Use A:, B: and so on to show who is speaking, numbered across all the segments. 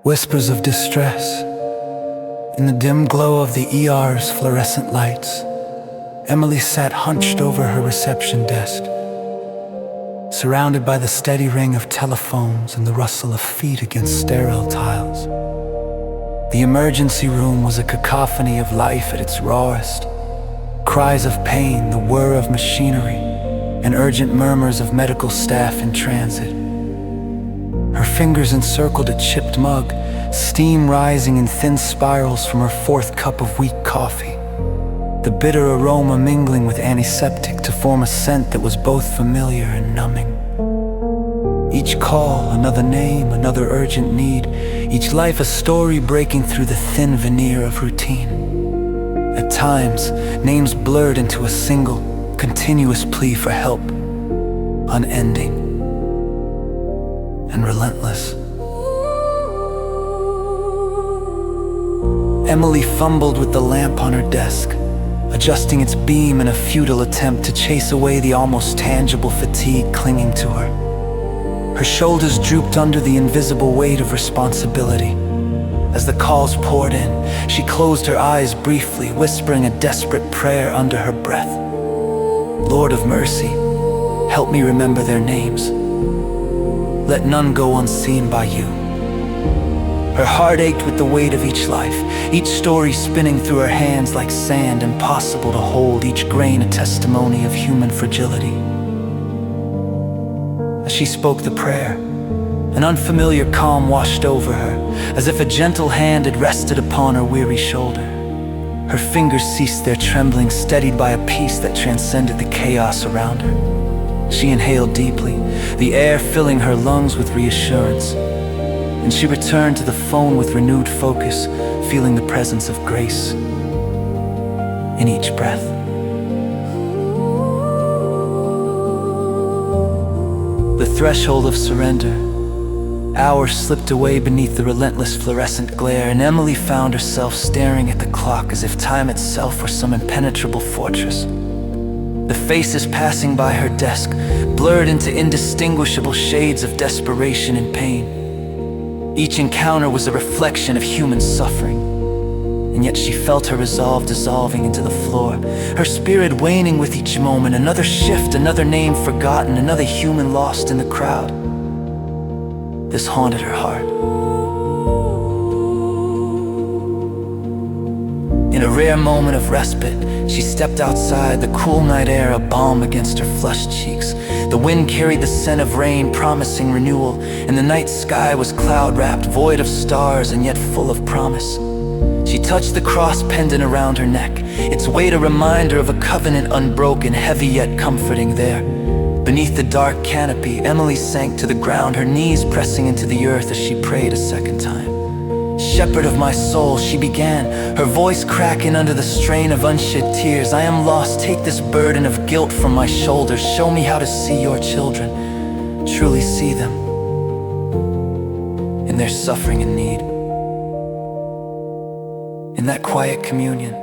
A: Whispers of distress. In the dim glow of the ER's fluorescent lights, Emily sat hunched over her reception desk, surrounded by the steady ring of telephones and the rustle of feet against sterile tiles. The emergency room was a cacophony of life at its rawest. Cries of pain, the whir of machinery, and urgent murmurs of medical staff in transit. Her fingers encircled a chipped mug, steam rising in thin spirals from her fourth cup of weak coffee, the bitter aroma mingling with antiseptic to form a scent that was both familiar and numbing. Each call, another name, another urgent need, each life a story breaking through the thin veneer of routine. At times, names blurred into a single, continuous plea for help, unending and relentless. Emily fumbled with the lamp on her desk, adjusting its beam in a futile attempt to chase away the almost tangible fatigue clinging to her. Her shoulders drooped under the invisible weight of responsibility. As the calls poured in, she closed her eyes briefly, whispering a desperate prayer under her breath. Lord of mercy, help me remember their names. Let none go unseen by you. Her heart ached with the weight of each life, each story spinning through her hands like sand, impossible to hold, each grain a testimony of human fragility. As she spoke the prayer, an unfamiliar calm washed over her, as if a gentle hand had rested upon her weary shoulder. Her fingers ceased their trembling, steadied by a peace that transcended the chaos around her. She inhaled deeply, the air filling her lungs with reassurance, and she returned to the phone with renewed focus, feeling the presence of grace in each breath. The threshold of surrender. Hours slipped away beneath the relentless fluorescent glare, and Emily found herself staring at the clock as if time itself were some impenetrable fortress. The faces passing by her desk blurred into indistinguishable shades of desperation and pain. Each encounter was a reflection of human suffering, and yet she felt her resolve dissolving into the floor, her spirit waning with each moment. Another shift, another name forgotten, another human lost in the crowd. This haunted her heart. In a rare moment of respite, she stepped outside, the cool night air a balm against her flushed cheeks. The wind carried the scent of rain, promising renewal, and the night sky was cloud-wrapped, void of stars and yet full of promise. She touched the cross pendant around her neck, its weight a reminder of a covenant unbroken, heavy yet comforting there. Beneath the dark canopy, Emily sank to the ground, her knees pressing into the earth as she prayed a second time. Shepherd of my soul, she began, her voice cracking under the strain of unshed tears. I am lost, take this burden of guilt from my shoulders. Show me how to see your children, truly see them in their suffering and need. In that quiet communion,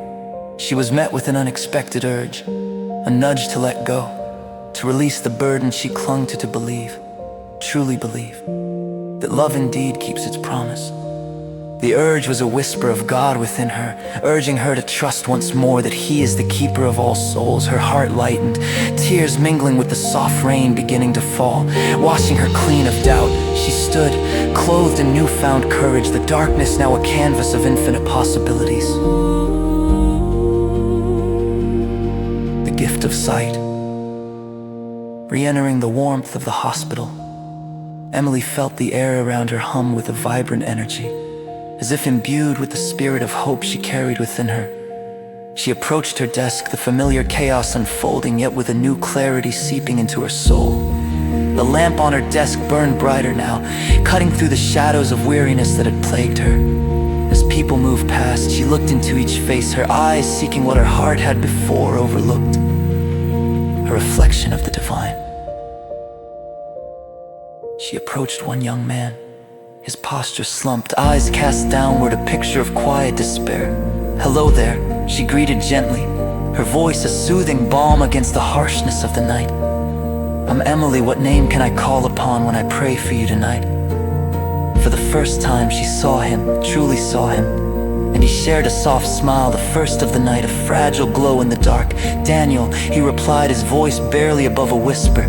A: she was met with an unexpected urge, a nudge to let go, to release the burden she clung to believe, truly believe, that love indeed keeps its promise. The urge was a whisper of God within her, urging her to trust once more that He is the keeper of all souls. Her heart lightened, tears mingling with the soft rain beginning to fall, washing her clean of doubt. She stood, clothed in newfound courage, the darkness now a canvas of infinite possibilities. The gift of sight. Re-entering the warmth of the hospital, Emily felt the air around her hum with a vibrant energy, as if imbued with the spirit of hope she carried within her. She approached her desk, the familiar chaos unfolding, yet with a new clarity seeping into her soul. The lamp on her desk burned brighter now, cutting through the shadows of weariness that had plagued her. As people moved past, she looked into each face, her eyes seeking what her heart had before overlooked, a reflection of the divine. She approached one young man, his posture slumped, eyes cast downward, a picture of quiet despair. Hello there, she greeted gently, her voice a soothing balm against the harshness of the night. I'm Emily, what name can I call upon when I pray for you tonight?
B: For the first time she saw him, truly saw him. And he shared a soft smile, the first of the night, a fragile glow in the dark. "Daniel," he replied, his voice barely above a whisper,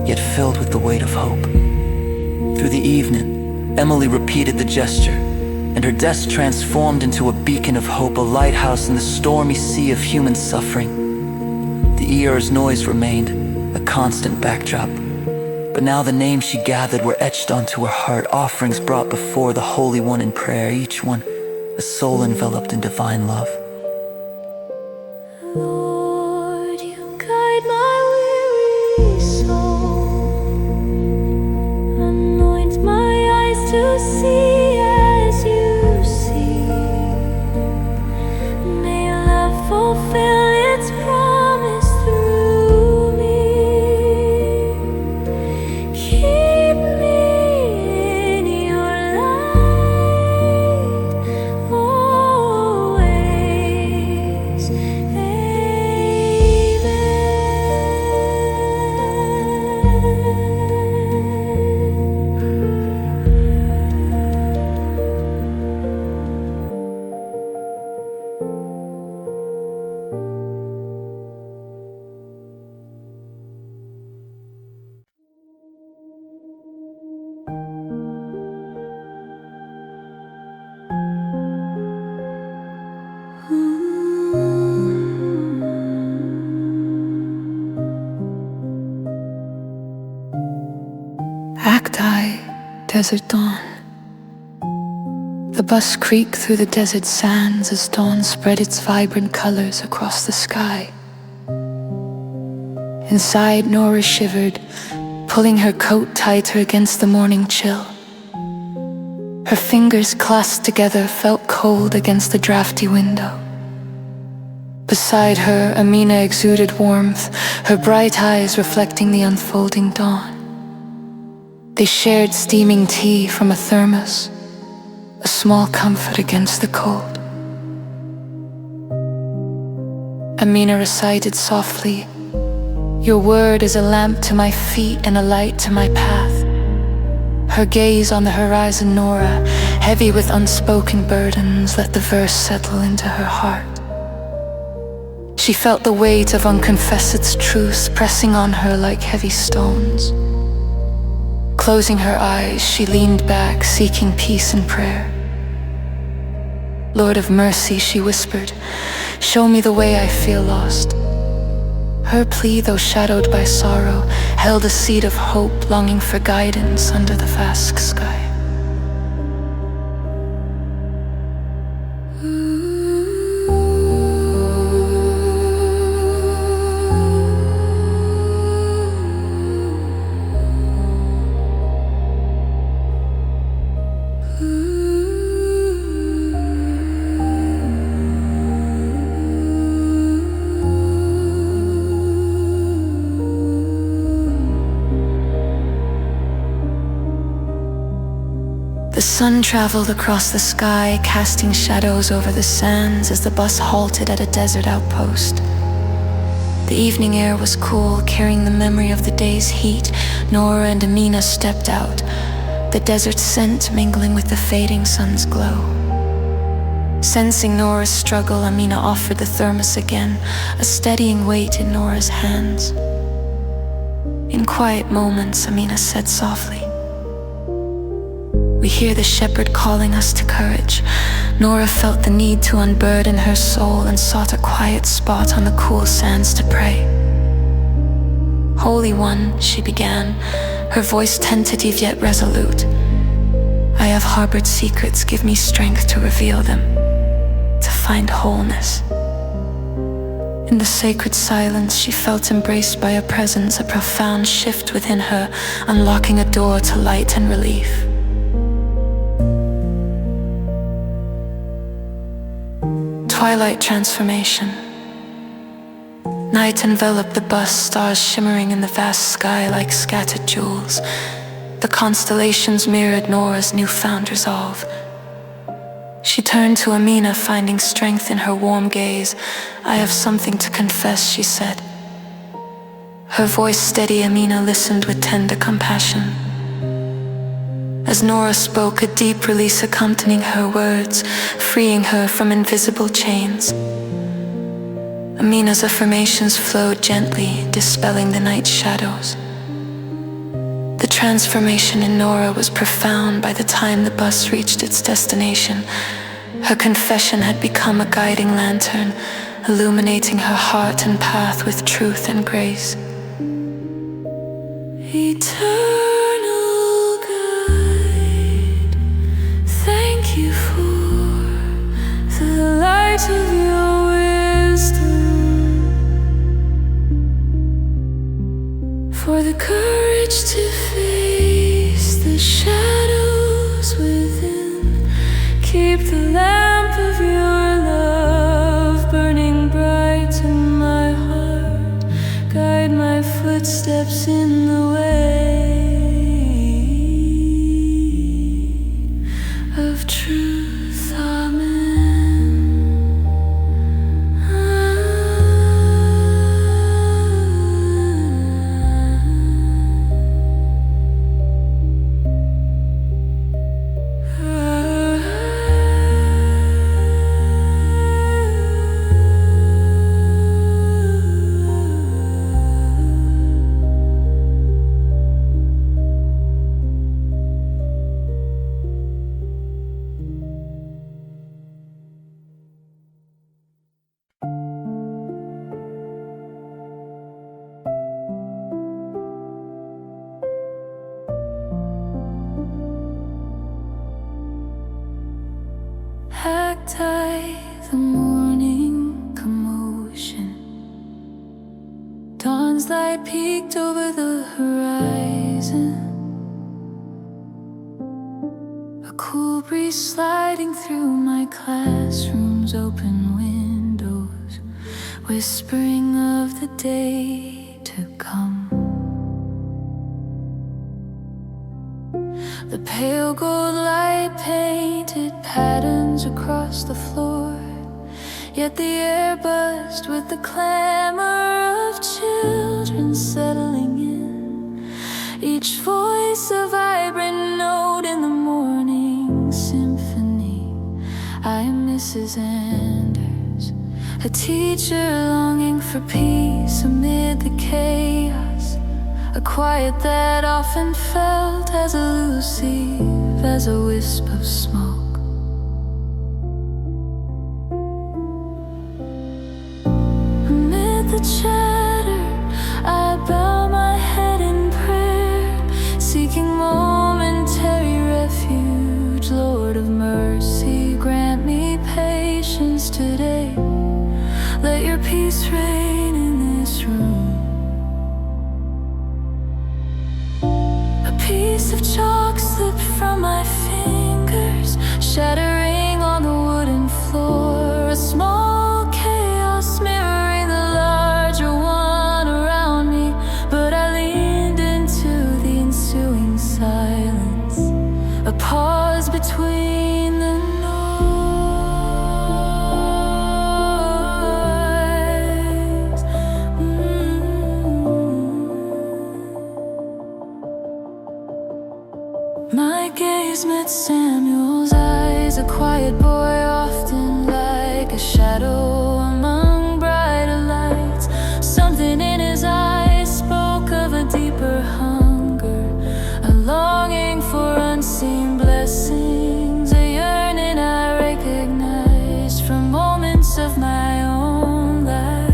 B: yet filled with the weight of hope. Through the evening, Emily repeated the gesture, and her desk transformed into a beacon of hope, a lighthouse in the stormy sea of human suffering. The ER's noise remained, a constant backdrop. But now the names she gathered were etched onto her heart, offerings brought before the Holy One in prayer, each one a soul enveloped in divine love.
C: Lord, you guide my weary soul, anoint my eyes to see as you see. May love fulfill its promise through me. Keep me in your light always.
D: Cacti, desert dawn. The bus creaked through the desert sands as dawn spread its vibrant colors across the sky. Inside, Nora shivered, pulling her coat tighter against the morning chill. Her fingers clasped together felt cold against the drafty window. Beside her, Amina exuded warmth, her bright eyes reflecting the unfolding dawn. They shared steaming tea from a thermos, a small comfort against the cold. Amina recited softly, "Your word is a lamp to my feet and a light to my path." Her gaze on the horizon, Nora, heavy with unspoken burdens, let the verse settle into her heart. She felt the weight of unconfessed truths pressing on her like heavy stones. Closing her eyes, she leaned back, seeking peace and prayer. "Lord of mercy," she whispered, "show me the way I feel lost." Her plea, though shadowed by sorrow, held a seed of hope, longing for guidance under the vast sky. The sun traveled across the sky, casting shadows over the sands as the bus halted at a desert outpost. The evening air was cool, carrying the memory of the day's heat. Nora and Amina stepped out, the desert scent mingling with the fading sun's glow. Sensing Nora's struggle, Amina offered the thermos again, a steadying weight in Nora's hands. In quiet moments, Amina said softly, "We hear the shepherd calling us to courage." Nora felt the need to unburden her soul and sought a quiet spot on the cool sands to pray. "Holy One," she began, her voice tentative yet resolute, "I have harbored secrets, give me strength to reveal them, to find wholeness." In the sacred silence, she felt embraced by a presence, a profound shift within her, unlocking a door to light and relief. Twilight transformation. Night enveloped the bus, stars shimmering in the vast sky like scattered jewels. The constellations mirrored Nora's newfound resolve. She turned to Amina, finding strength in her warm gaze. "I have something to confess," she said. Her voice steady, Amina listened with tender compassion. As Nora spoke, a deep release accompanying her words, freeing her from invisible chains. Amina's affirmations flowed gently, dispelling the night's shadows. The transformation in Nora was profound by the time the bus reached its destination. Her confession had become a guiding lantern, illuminating her heart and path with truth and grace. Eternal guide, thank you for the light of your wisdom, for the courage to face the shadows within. Keep the lamp of your love burning bright in my heart. Guide my footsteps in the way of truth. Amen. Cacti, the morning commotion. Dawn's light peeked over the horizon. A cool breeze sliding through my classroom's open windows, whispering of the day to come. The pale gold light painted patterns across the floor, yet the air buzzed with the clamor of children settling in. Each voice a vibrant note in the morning symphony. I am Mrs. Anders, a teacher longing for peace amid the chaos. A quiet that often felt as elusive as a wisp of smoke. Amid the chatter, I bow my head in prayer, seeking momentary refuge. Lord of mercy, grant me patience today. Let your peace reign in this room. Piece of chalk slipped from my fingers, shattering on the wooden floor. A small chaos mirroring the larger one around me, but I leaned into the ensuing silence, a pause between the noise. My gaze met Samuel's eyes, a quiet boy often like a shadow among brighter lights. Something in his eyes spoke of a deeper hunger, a longing for unseen blessings, a yearning I recognized from moments of my own life.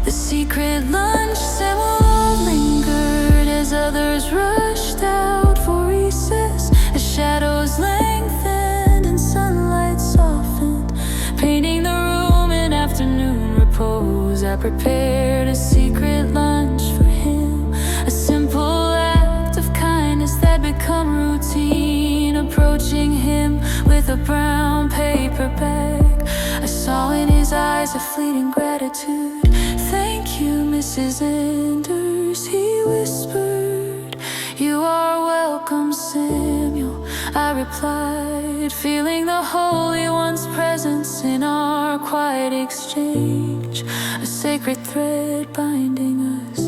D: The secret lunch symbol lingered as others rushed out for recess, as shadows lengthened and sunlight softened, painting the room in afternoon repose. I prepared a secret lunch for him, a simple act of kindness that become routine, approaching him with a brown paper bag. I saw in his eyes a fleeting gratitude. Thank you, Mrs. Anders, he whispered. You are welcome, Samuel, I replied, feeling the Holy One's presence in our quiet exchange, a sacred thread binding us.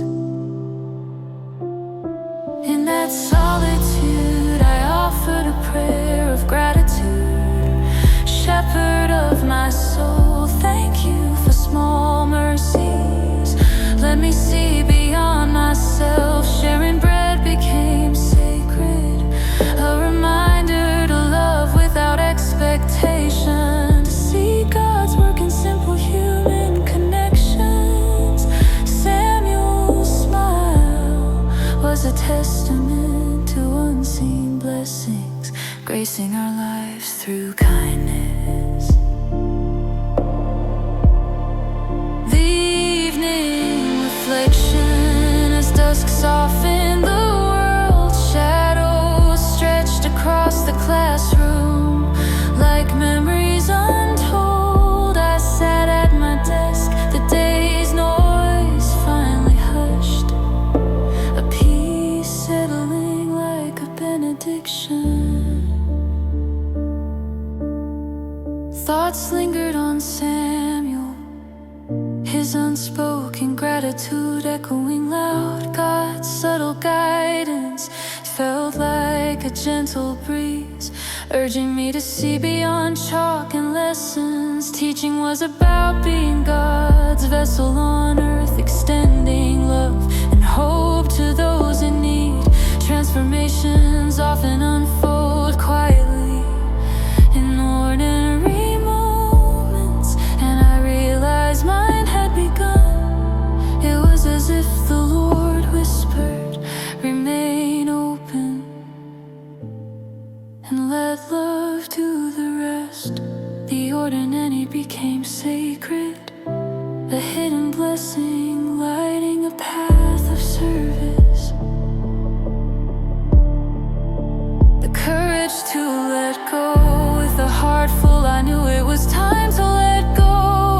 D: blessings, gracing our lives through kindness. The evening reflection as dusk softened the world, shadows stretched across the classroom like memories untold. I sat at my desk, the day's noise finally hushed, a peace settling like a benediction. Thoughts lingered on Samuel, his unspoken gratitude echoing loud. God's subtle guidance felt like a gentle breeze, urging me to see beyond chalk and lessons. Teaching was about being God's vessel on earth, extending love and hope to those in need. Transformations often unfold quietly in ordinary moments, and I realized mine had begun. It was as if the Lord whispered, remain open and let love do the rest. The ordinary became sacred, a hidden blessing lighting a path of service. The courage to let go with a heart full, I knew it was time to let go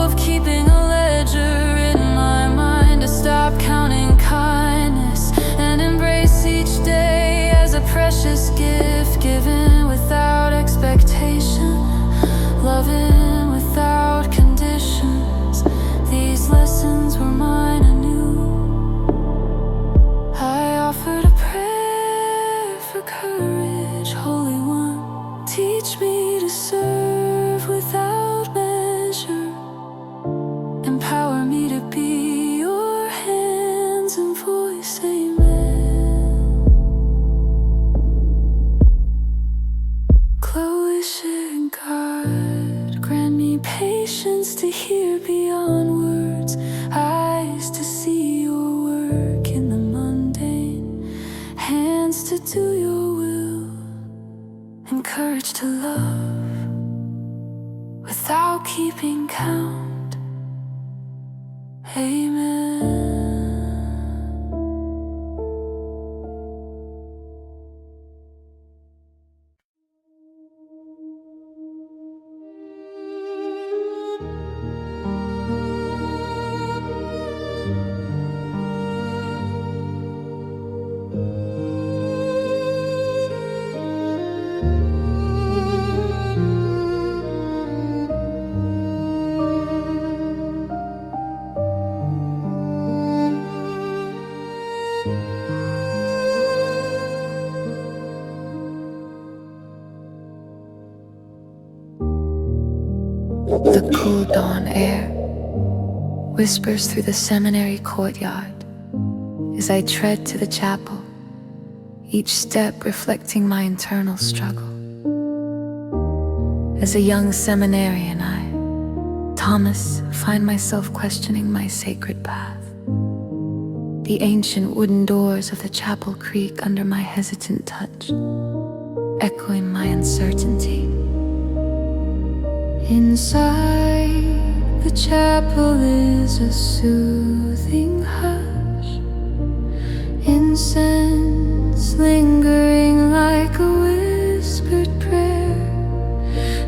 D: of keeping a ledger in my mind, to stop counting kindness and embrace each day as a precious gift given without expectation, loving without conditions. These lessons were mine anew. I offered a prayer for courage, Holy One, teach me to serve without measure, empower me to be your hands and voice. Amen. Chloe sharing God, grant me patience to hear beyond words, eyes to see your work in the mundane, hands to do your will, and courage to love without keeping count. Amen. The cool dawn air whispers through the seminary courtyard as I tread to the chapel, each step reflecting my internal struggle. As a young seminarian, I, Thomas, find myself questioning my sacred path. The ancient wooden doors of the chapel creak under my hesitant touch, echoing my uncertainty. Inside the chapel is a soothing hush, incense lingering like a whispered prayer.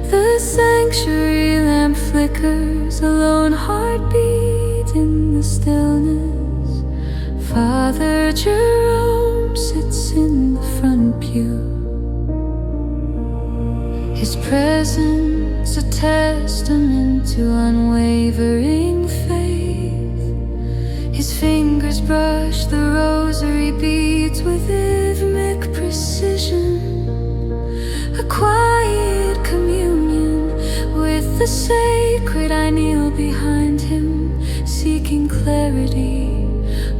D: The sanctuary lamp flickers, a lone heartbeat in the stillness. Father Jerome sits in the front pew, his presence a testament to unwavering faith. His fingers brush the rosary beads with rhythmic precision, a quiet communion with the sacred. I kneel behind him, seeking clarity,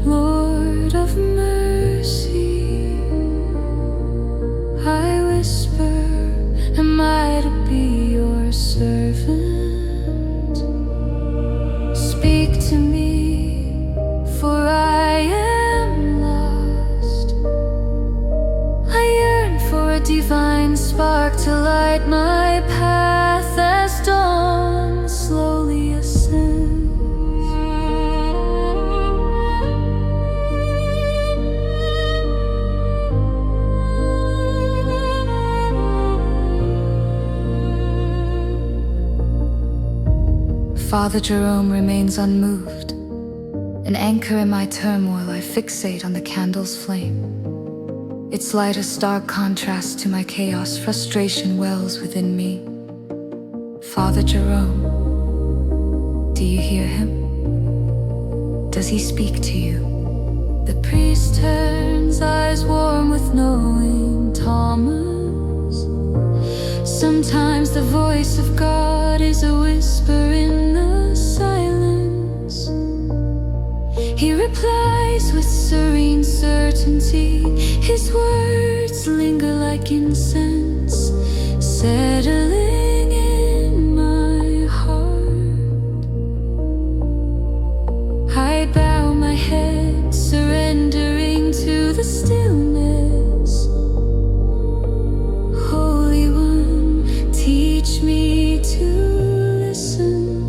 D: Lord of mercy. I whisper, am I to be your servant? Speak to me, for I am lost. I yearn for a
C: divine spark to light my path as dawn slowly ascends. Father Jerome remains unmoved. An anchor in my turmoil, I fixate on the candle's flame. Its light a stark contrast to my chaos, frustration wells within me. Father Jerome, do you hear him? Does he speak to you? The priest turns, eyes warm with knowing. Thomas, sometimes the voice of God is a whisper in the silence. He replies with serene certainty. His words linger like incense, settling in my heart. I bow my head, surrendering to the stillness. Holy One, teach me to listen.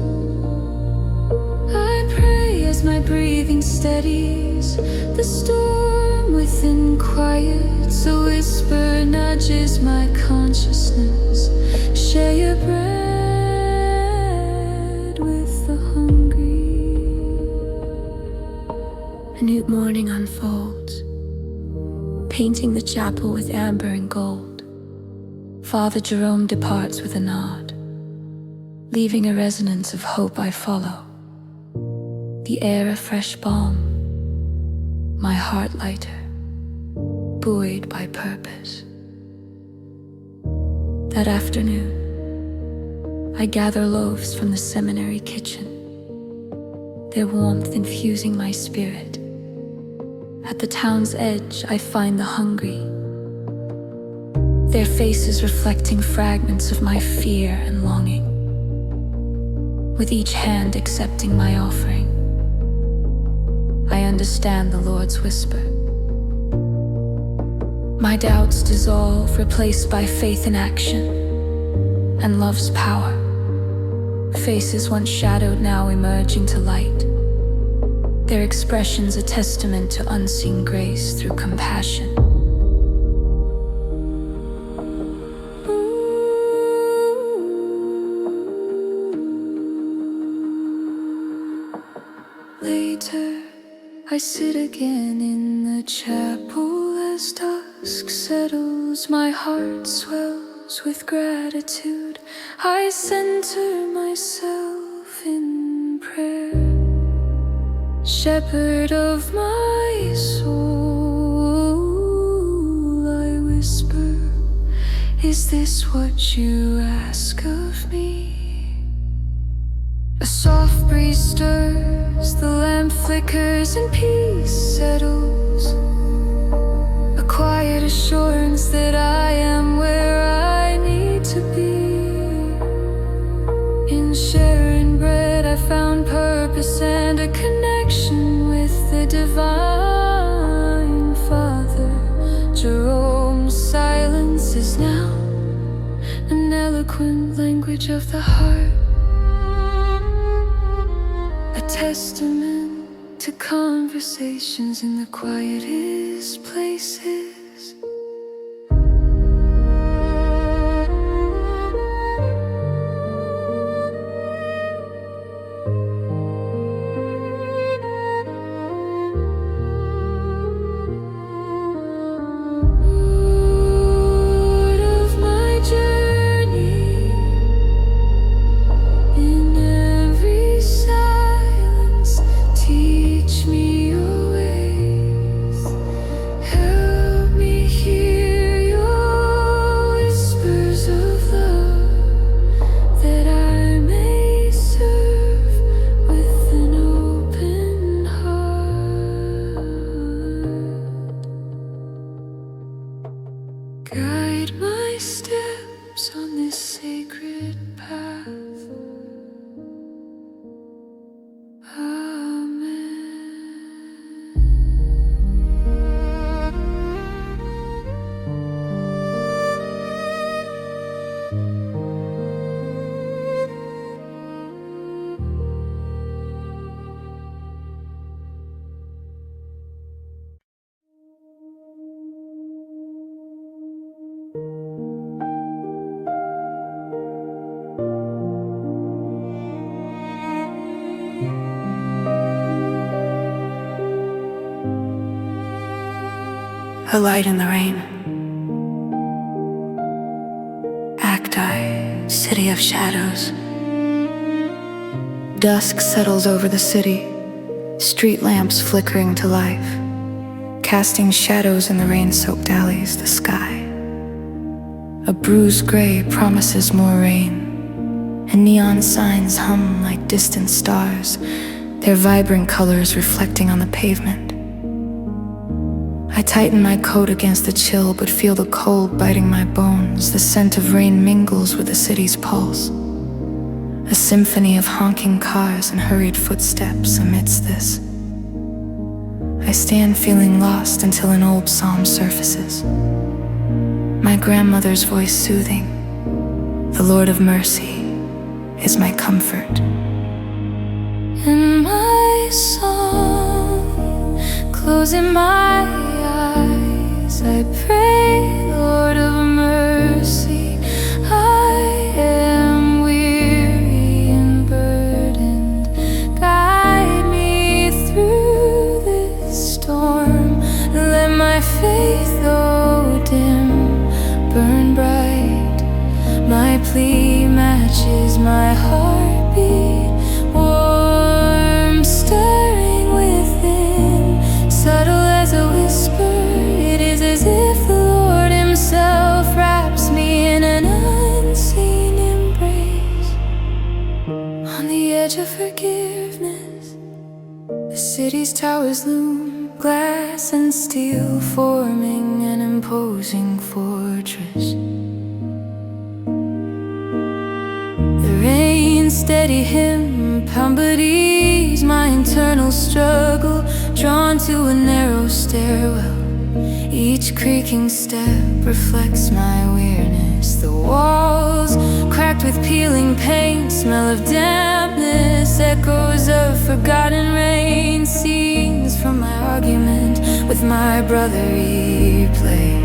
C: I pray as my breathing steadies. The storm within quiets, a whisper nudges my consciousness. Share your bread with the hungry. A new morning unfolds, painting the chapel with amber and gold. Father Jerome departs with a nod, leaving a resonance of hope I follow. The air a fresh balm, my heart lighter, buoyed by purpose. That afternoon, I gather loaves from the seminary kitchen, their warmth infusing my spirit. At the town's edge, I find the hungry, their faces reflecting fragments of my fear and longing. With each hand accepting my offering, I understand the Lord's whisper. My doubts dissolve, replaced by faith in action and love's power. Faces once shadowed now emerging to light, their expressions a testament to unseen grace through compassion. Later, I sit again in the chapel as dusk settles. My heart swells with gratitude. I center myself in prayer. Shepherd of my soul, I whisper, is this what you ask of me? A soft breeze stirs, the lamp flickers and peace settles. A quiet assurance that I am where I need to be. In sharing bread I found purpose and a connection with the divine Father. Jerome's silence is now an eloquent language of the heart, a testament to conversations in the quietest places.
D: a light in the rain. Acti, city of shadows. Dusk settles over the city, street lamps flickering to life, casting shadows in the rain-soaked alleys, the sky. A bruised gray promises more rain, and neon signs hum like distant stars, their vibrant colors reflecting on the pavement. I tighten my coat against the chill, but feel the cold biting my bones. The scent of rain mingles with the city's pulse. A symphony of honking cars and hurried footsteps amidst this. I stand feeling lost until an old psalm surfaces. My grandmother's voice soothing. The Lord of mercy is my comfort. In my song, closing my eyes, I pray, Lord of mercy, I am weary and burdened. Guide me through this storm. Let my faith, though dim, burn bright. My plea matches my heartbeat, warm, stirring within, subtle as a whisper. It is as if the Lord Himself wraps me in an unseen embrace. On the edge of forgiveness, the city's towers loom, glass and steel forming an imposing fortress. Steady hymn, pound but ease my internal struggle, drawn to a narrow stairwell. Each creaking step reflects my weariness. The walls cracked with peeling paint, smell of dampness, echoes of forgotten rain, scenes from my argument with my brother replay.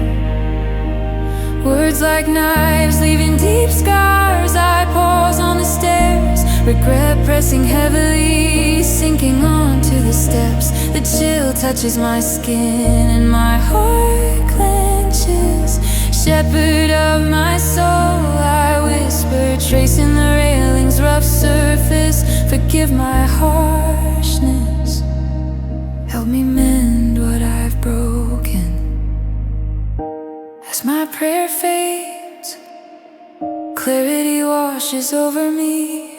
D: Words like knives leaving deep scars. I pause on the stairs, regret pressing heavily, sinking onto the steps. The chill touches my skin and my heart clenches. Shepherd of my soul, I whisper, tracing the railing's rough surface. Forgive my harshness, help me mend what I've broken. As my prayer fades, clarity washes over me,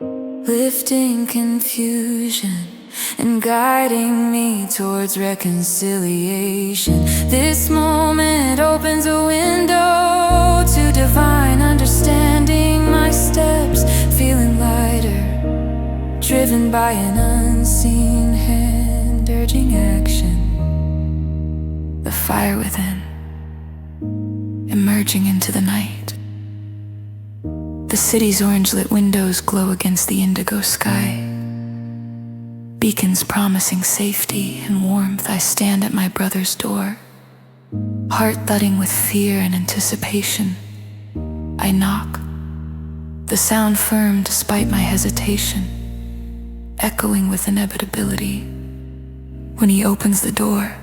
D: lifting confusion and guiding me towards reconciliation. This moment opens a window to divine understanding. My steps feeling lighter, driven by an unseen hand urging action. The fire within emerging into the night. The city's orange-lit windows glow against the indigo sky. Beacons promising safety and warmth. I stand at my brother's door, heart thudding with fear and anticipation. I knock, the sound firm despite my hesitation, echoing with inevitability. When he opens the door,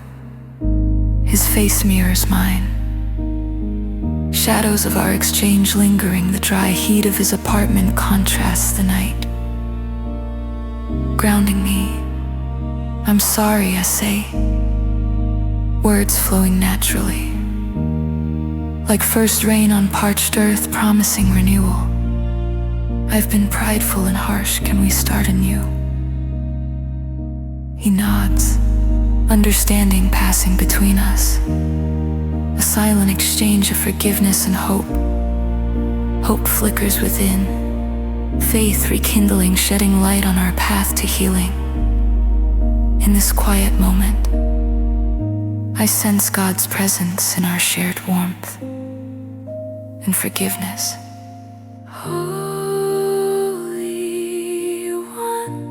D: his face mirrors mine. Shadows of our exchange lingering, the dry heat of his apartment contrasts the night, grounding me. I'm sorry, I say, words flowing naturally, like first rain on parched earth promising renewal. I've been prideful and harsh, can we start anew? He nods, understanding passing between us. A silent exchange of forgiveness and hope. Hope flickers within, faith rekindling, shedding light on our path to healing. In this quiet moment, I sense God's presence in our shared warmth and forgiveness. Holy One,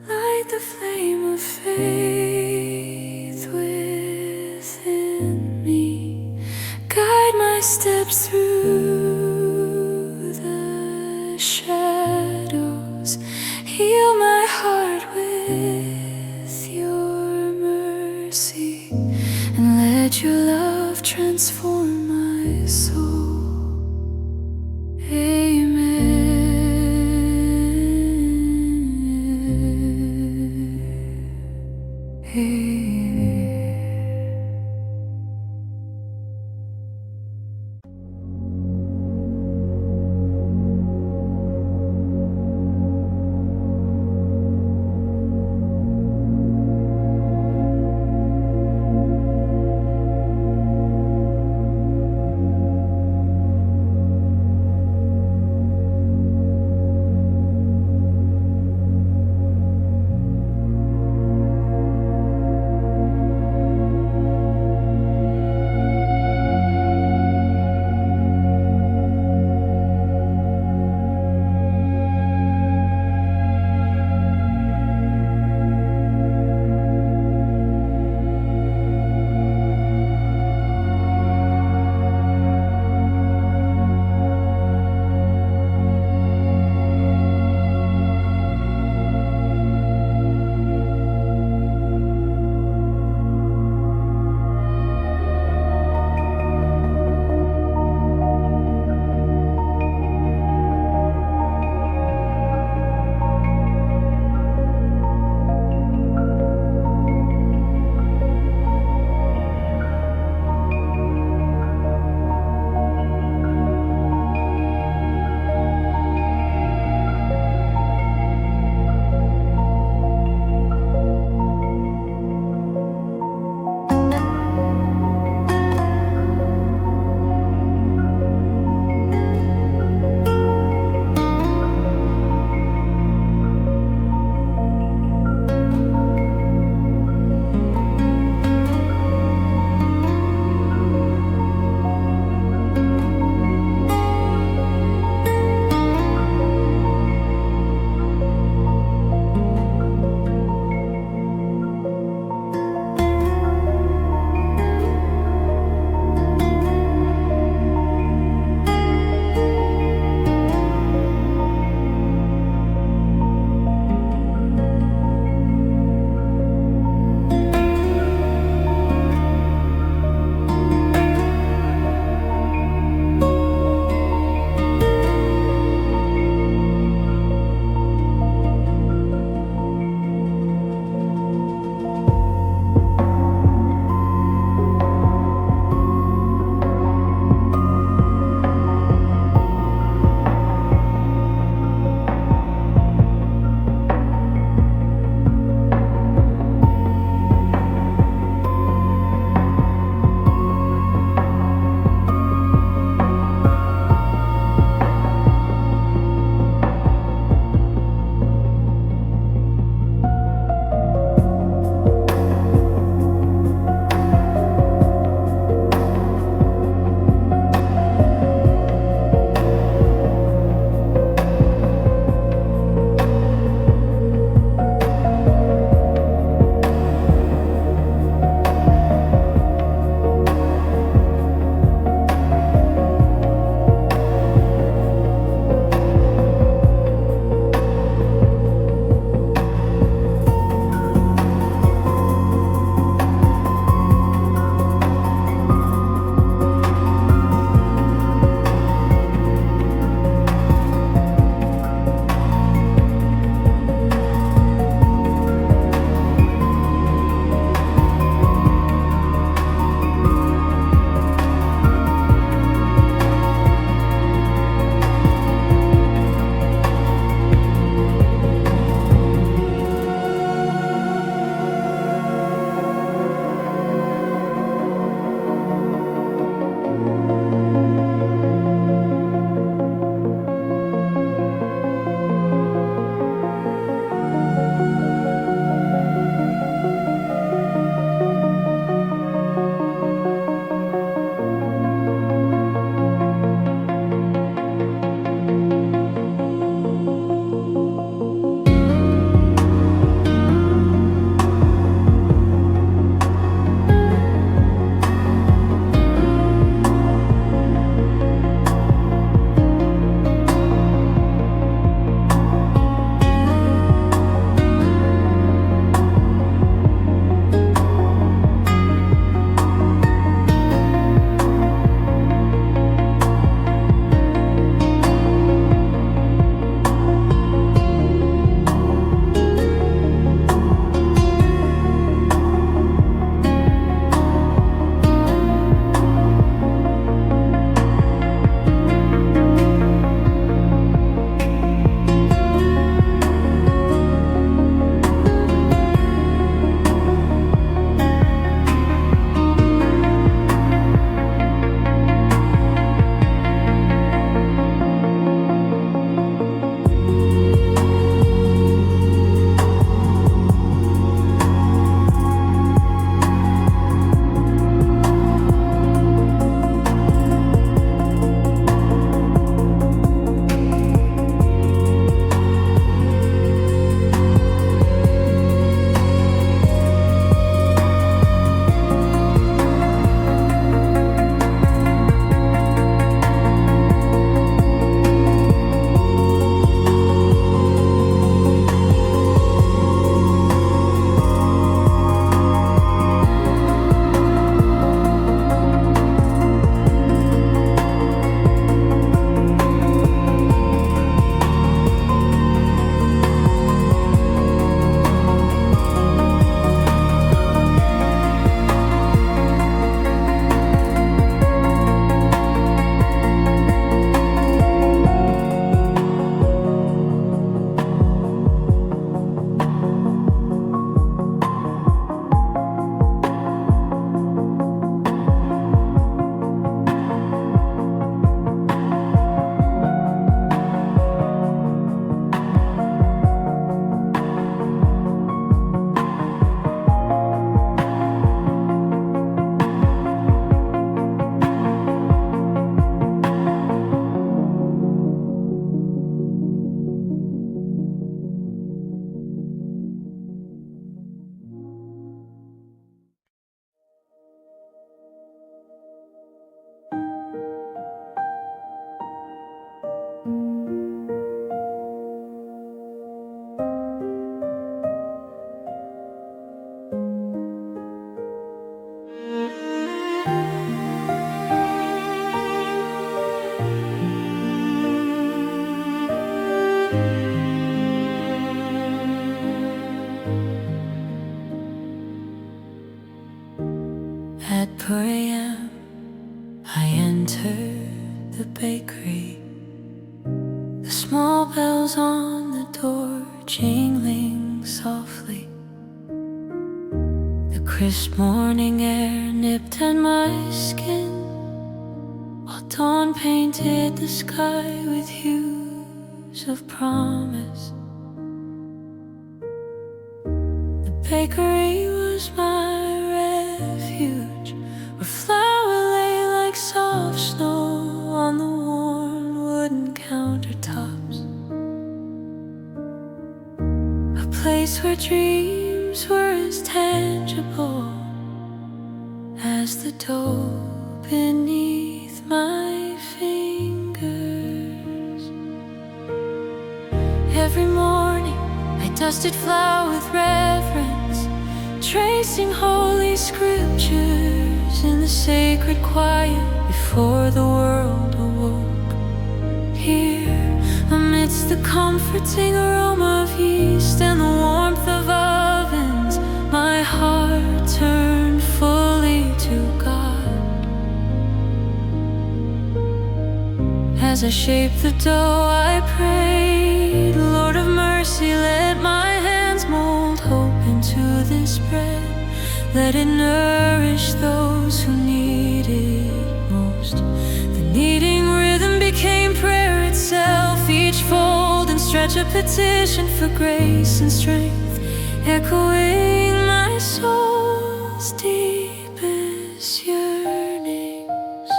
D: light the flame of faith within me. Guide my steps through the shadows. Heal my heart with your mercy. love transform my soul. Amen. entered the bakery, the small bells on the door jingling softly. The crisp morning air nipped at my skin, while dawn painted the sky with hues of promise. The bakery was my refuge, where flour lay like soft snow on the worn wooden countertops. A place where dreams were as tangible as the dough beneath my fingers. Every morning I dusted flour with reverence, tracing holy scriptures in the sacred quiet before the world awoke. Here, amidst the comforting aroma of yeast and the warmth of ovens, my heart turned fully to God. As I shaped the dough, I prayed, Lord of mercy, let my hands mold hope into this bread. Let it nourish those who need it most. The kneading rhythm became prayer itself, each fold and stretch a petition for grace and strength, echoing my soul's deepest yearnings.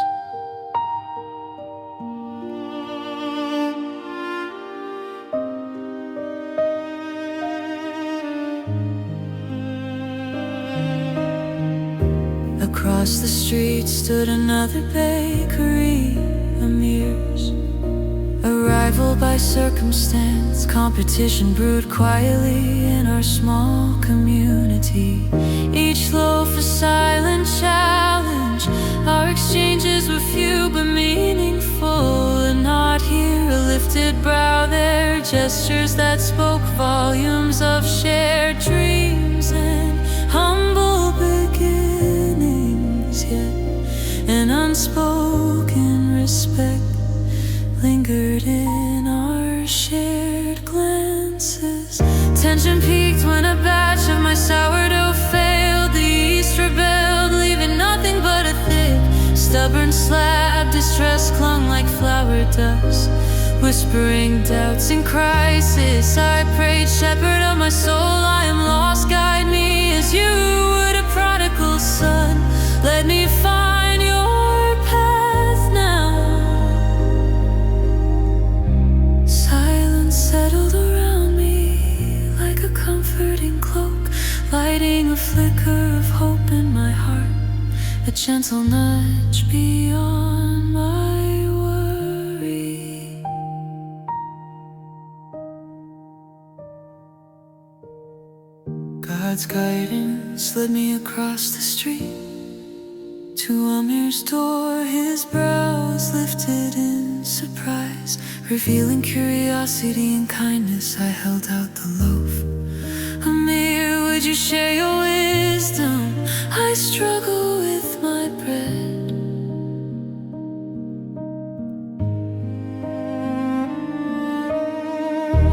D: Across the street stood another bakery, Amir's. A rival by circumstance, competition brewed quietly in our small community. Each loaf a silent challenge, our exchanges were few but meaningful. A nod here, a lifted brow there, gestures that spoke volumes of shared dreams and humble beginnings. Yet an unspoken respect lingered in our shared glances. Tension peaked when a batch of my sourdough failed. The yeast rebelled, leaving nothing but a thick, stubborn slab. Distress clung like flour dust, whispering doubts in crisis. I prayed, shepherd of my soul, I am lost, guide me as you would a prodigal son. Let me find your path now. Silence settled around me like a comforting cloak, lighting a flicker of hope in my heart, a gentle nudge beyond my worry. God's guidance led me across the street to Amir's door, his brows lifted in surprise, revealing curiosity and kindness. I held out the loaf. Amir, would you share your wisdom? I struggle with my bread.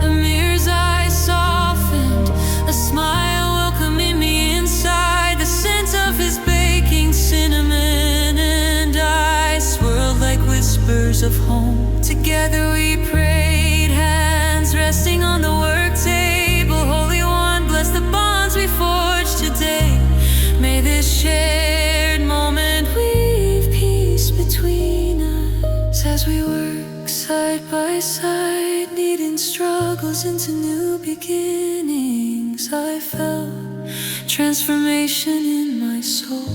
D: Amir's eyes softened, a smile welcoming me inside, the scent of his baking cinnamon and I swirled like whispers of home. Together we prayed, hands resting on the work table. Holy One, bless the bonds we forged today. May this shared moment weave peace between us as we work side by side, kneading struggles into new beginnings. I felt transformation in my soul.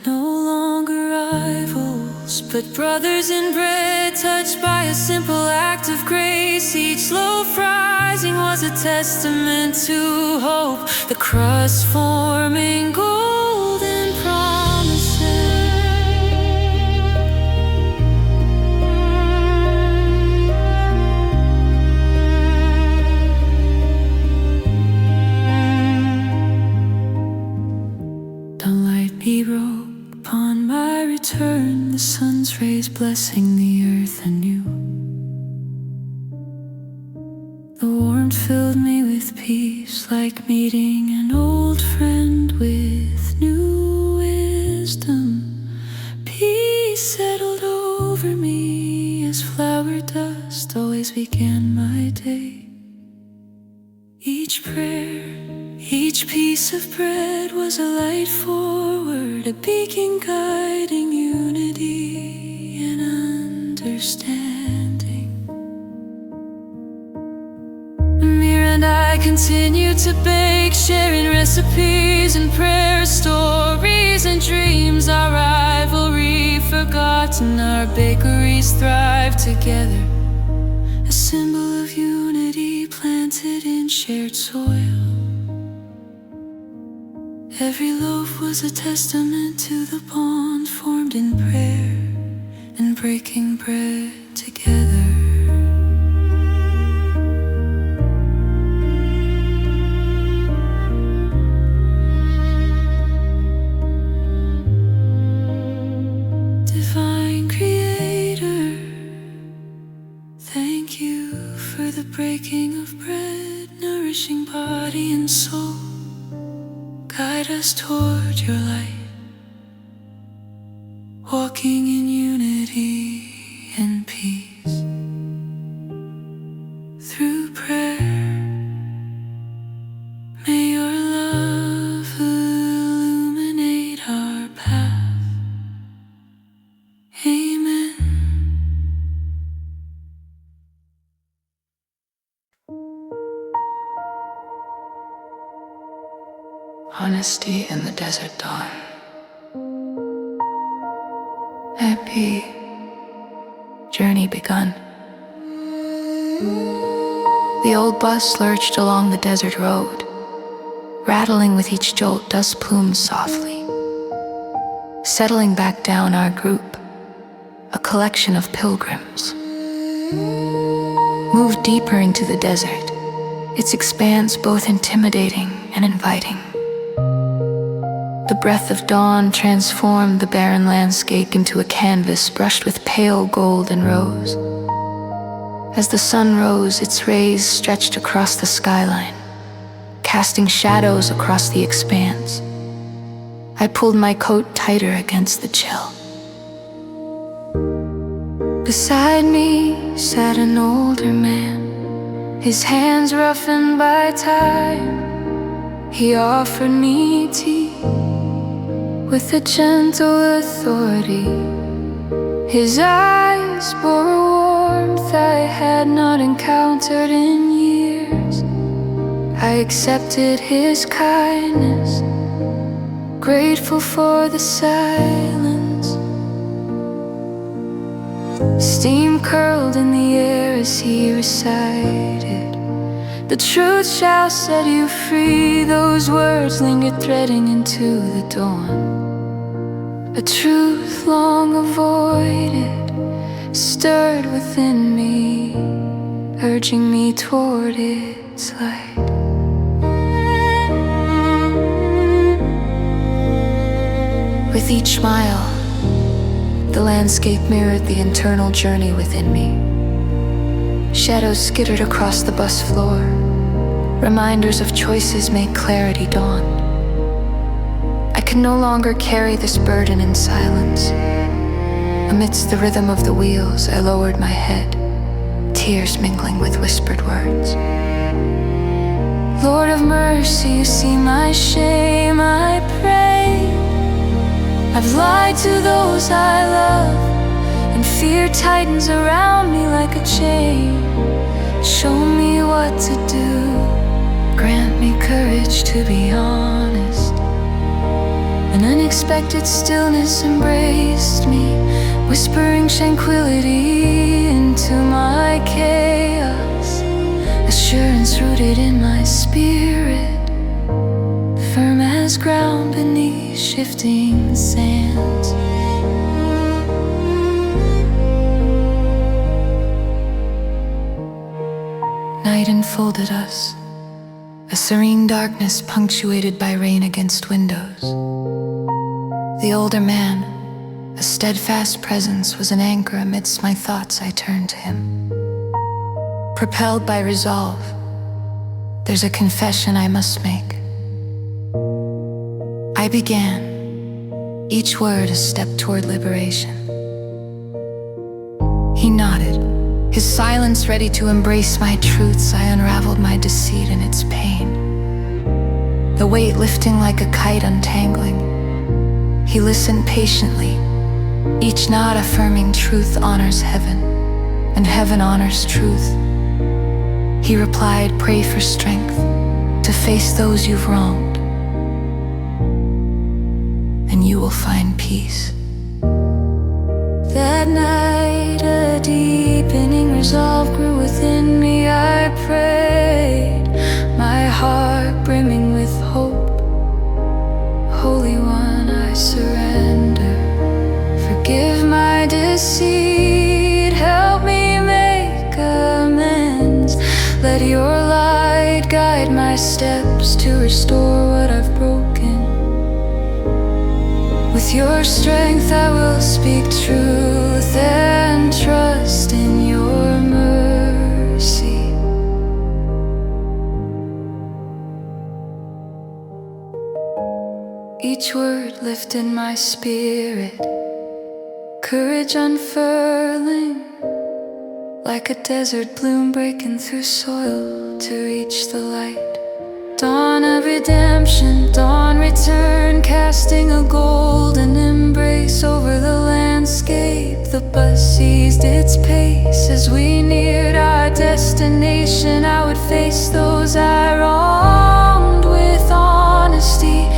D: No longer rivals, but brothers in bread, touched by a simple act of grace. Each loaf rising was a testament to hope, the crust forming golden promises. Don't light me broke upon my return. returned, the sun's rays blessing the earth anew. The warmth filled me with peace, like meeting an old friend with new wisdom. Peace settled over me as flower dust always began my day. Each prayer, each piece of bread was a light forward, a beacon guiding unity and understanding. Amir and I continued to bake, sharing recipes and prayer stories and dreams. Our rivalry forgotten, our bakeries thrive together, a symbol of unity planted in shared soil. Every loaf was a testament to the bond formed in prayer and breaking bread together. Divine Creator, thank you for the breaking of bread, nourishing body and soul. Guide us toward your light, walking in unity and peace. Through prayer, may your love illuminate our path. Amen. Honesty in the desert dawn. Happy journey begun. The old bus lurched along the desert road, rattling with each jolt dust plumes softly. Settling back down, our group, a collection of pilgrims, moved deeper into the desert, its expanse both intimidating and inviting. The breath of dawn transformed the barren landscape into a canvas brushed with pale gold and rose. As the sun rose, its rays stretched across the skyline, casting shadows across the expanse. I pulled my coat tighter against the chill. Beside me sat an older man, his hands roughened by time. He offered me tea with a gentle authority. His eyes bore a warmth I had not encountered in years. I accepted his kindness, grateful for the silence. Steam curled in the air as he recited, "The truth shall set you free." Those words lingered threading into the dawn, a truth long avoided stirred within me, urging me toward its light. With each smile, the landscape mirrored the internal journey within me. Shadows skittered across the bus floor, reminders of choices made clarity dawn. I could no longer carry this burden in silence. Amidst the rhythm of the wheels, I lowered my head, tears mingling with whispered words. Lord of mercy, you see my shame, I pray. I've lied to those I love, and fear tightens around me like a chain. Show me what to do, grant me courage to be honest. An unexpected stillness embraced me, whispering tranquility into my chaos. Assurance rooted in my spirit, firm as ground beneath shifting sands. Night enfolded us, a serene darkness punctuated by rain against windows. The older man, A steadfast presence was an anchor amidst my thoughts. I turned to him. Propelled by resolve, there's a confession I must make. I began, each word a step toward liberation. He nodded, his silence ready to embrace my truths. I unraveled my deceit and its pain, the weight lifting like a kite untangling. He listened patiently, each nod affirming truth honors heaven, and heaven honors truth. He replied, pray for strength to face those you've wronged, and you will find peace.
C: That night a deepening resolve grew within me. I prayed, my heart brimming with hope. Holy One, I surrender. Forgive my deceit, help me make amends. Let your light guide my steps to restore what I've broken. With your strength I will speak truth and trust in your mercy. Each word lifted my spirit, courage unfurling, like a desert bloom breaking through soil to reach the light. Dawn of redemption, dawn return, casting a golden embrace over the landscape. The bus eased its pace as we neared our destination. I would face those I wronged with honesty,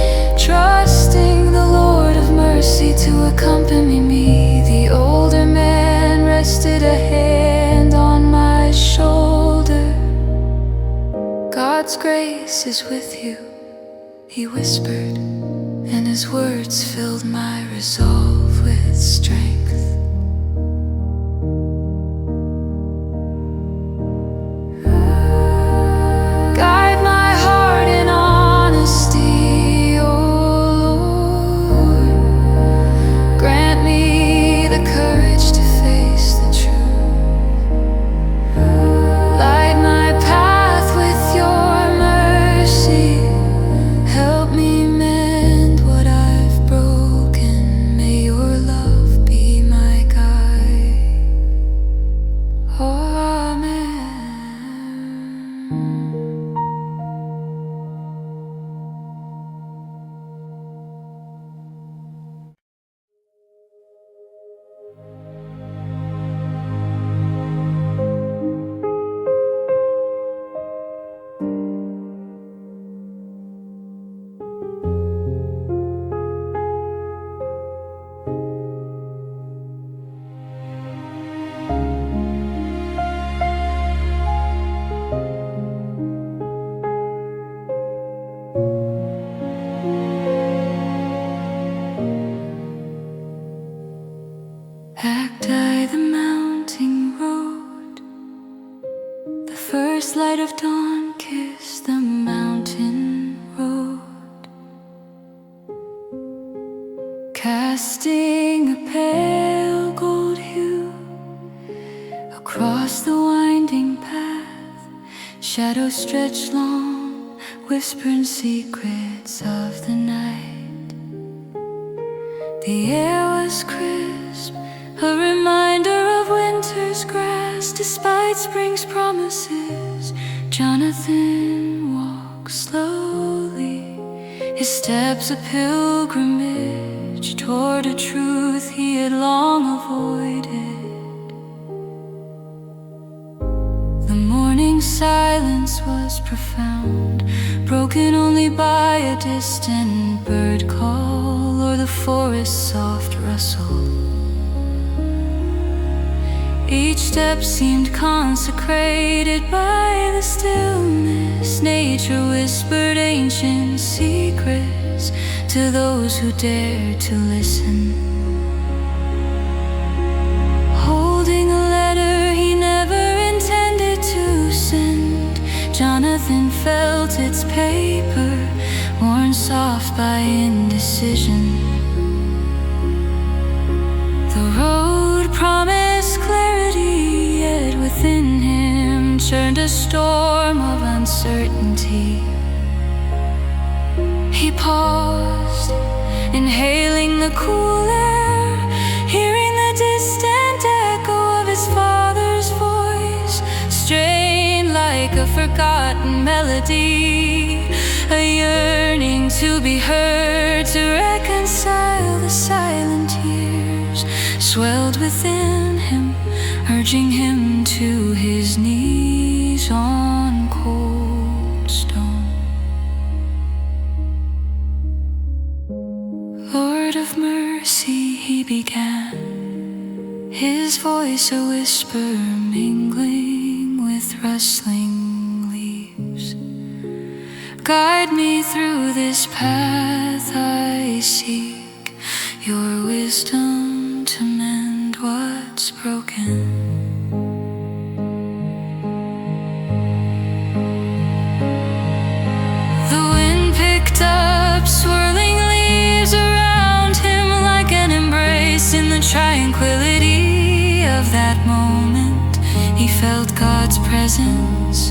C: trusting the Lord of mercy to accompany me. The older man rested a hand on my shoulder. God's grace is with you, he whispered, and his words filled my resolve with strength. Guide my heart in honesty, O Lord. Grant me the courage to face the truth. Light my path with your mercy. Help me mend what I've broken. May your love be my guide. Amen. Acti the mounting road, the first light of dawn kissed the mountain road, casting a pale gold hue across the winding path. Shadows stretched long, whispering secrets of the night. The air was crisp, a reminder of winter's grass. Despite spring's promises, Jonathan walked slowly, his steps a pilgrimage toward a truth he had long avoided. The morning silence was profound, broken only by a distant bird call or the forest's soft rustle. Each step seemed consecrated by the stillness. Nature whispered ancient secrets to those who dared to listen. Holding a letter he never intended to send, Jonathan felt its paper, worn soft by indecision. The road promised clarity, yet within him churned a storm of uncertainty. He paused, inhaling the cool air, hearing the distant echo of his father's voice, strained like a forgotten melody, a yearning to be heard, to reconcile the silent years swelled within him, urging him to his knees on cold stone. Lord of mercy, he began, his voice a whisper mingling with rustling leaves. Guide me through this path I seek, your wisdom to mend what's broken. The wind picked up swirling leaves around him like an embrace. In the tranquility of that moment, he felt God's presence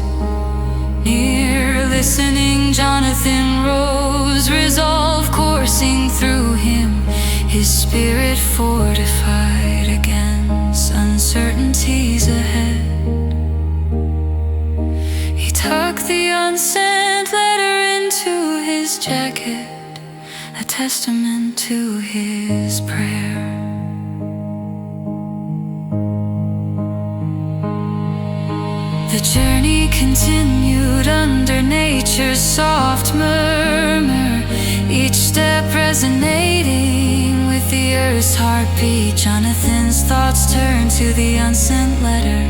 C: near. Listening, Jonathan rose, resolve coursing through him, his spirit fortified against uncertainties ahead. He tucked the unsent letter into his jacket, a testament to his prayer. The journey continued under nature's soft murmur, each step resonating with the earth's heartbeat. Jonathan's thoughts turned to the unsent letter,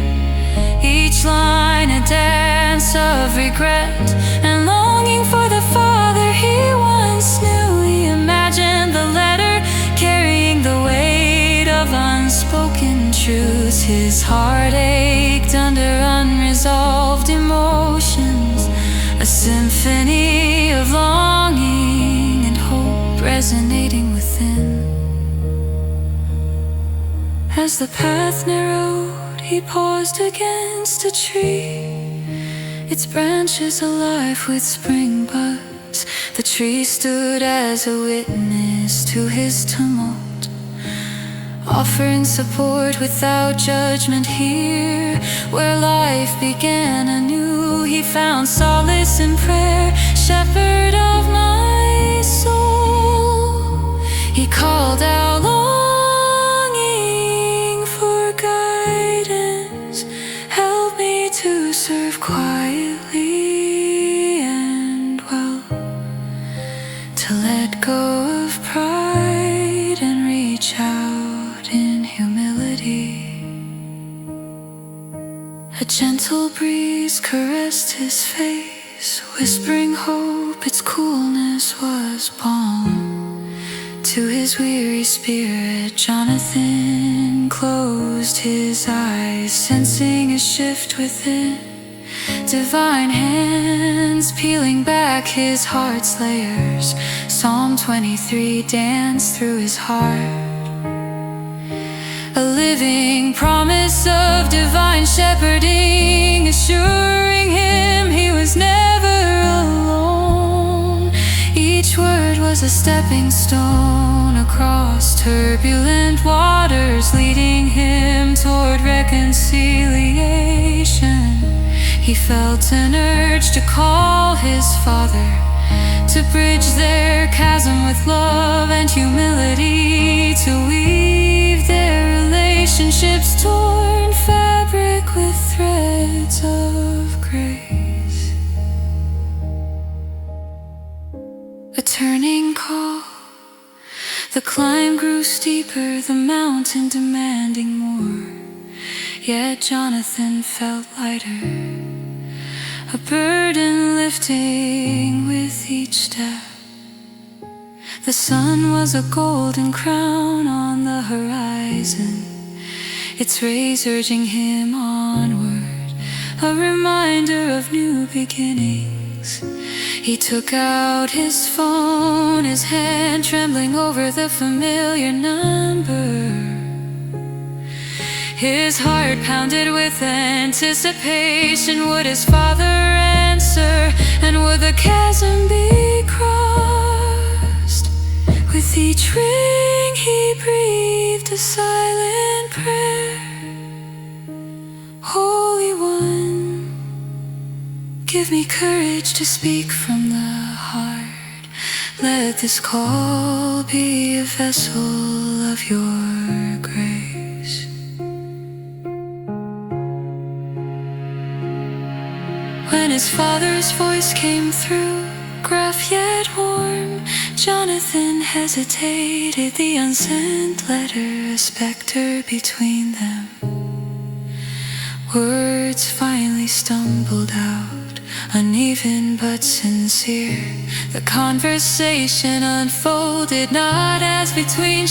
C: each line a dance of regret and longing for the father he once knew. He imagined the letter carrying the weight of unspoken truths. His heart ached under unresolved emotions, a symphony of longing and hope resonating within. As the path narrowed, he paused against a tree, its branches alive with spring buds. The tree stood as a witness to his tumult, offering support without judgment. Here, where life began anew, he found solace in prayer. Shepherd of my soul, he called out longing for guidance. Help me to serve quietly and well, to let go of pride and reach out in humility. A gentle breeze caressed his face, whispering hope. Its coolness was balm to his weary spirit. Jonathan closed his eyes, sensing a shift within. Divine hands peeling back his heart's layers. Psalm 23 danced through his heart, a living promise of divine shepherding, assuring him he was never alone. Each word was a stepping stone across turbulent waters, leading him toward reconciliation. He felt an urge to call his father, to bridge their chasm with love and humility, to weave their relationships torn fabric with threads of grace. A turning call, the climb grew steeper, the mountain demanding more. Yet Jonathan felt lighter, a burden lifting with each step. The sun was a golden crown on the horizon, its rays urging him onward, a reminder of new beginnings. He took out his phone, his hand trembling over the familiar number. His heart pounded with anticipation. Would his father answer, and would the chasm be crossed? With each ring he breathed a silent prayer. Holy One, give me courage to speak from the heart. Let this call be a vessel of your grace. When his father's voice came through, gruff yet warm, Jonathan hesitated, the unsent letter a specter between them. Words finally stumbled out, uneven but sincere. The conversation unfolded not as between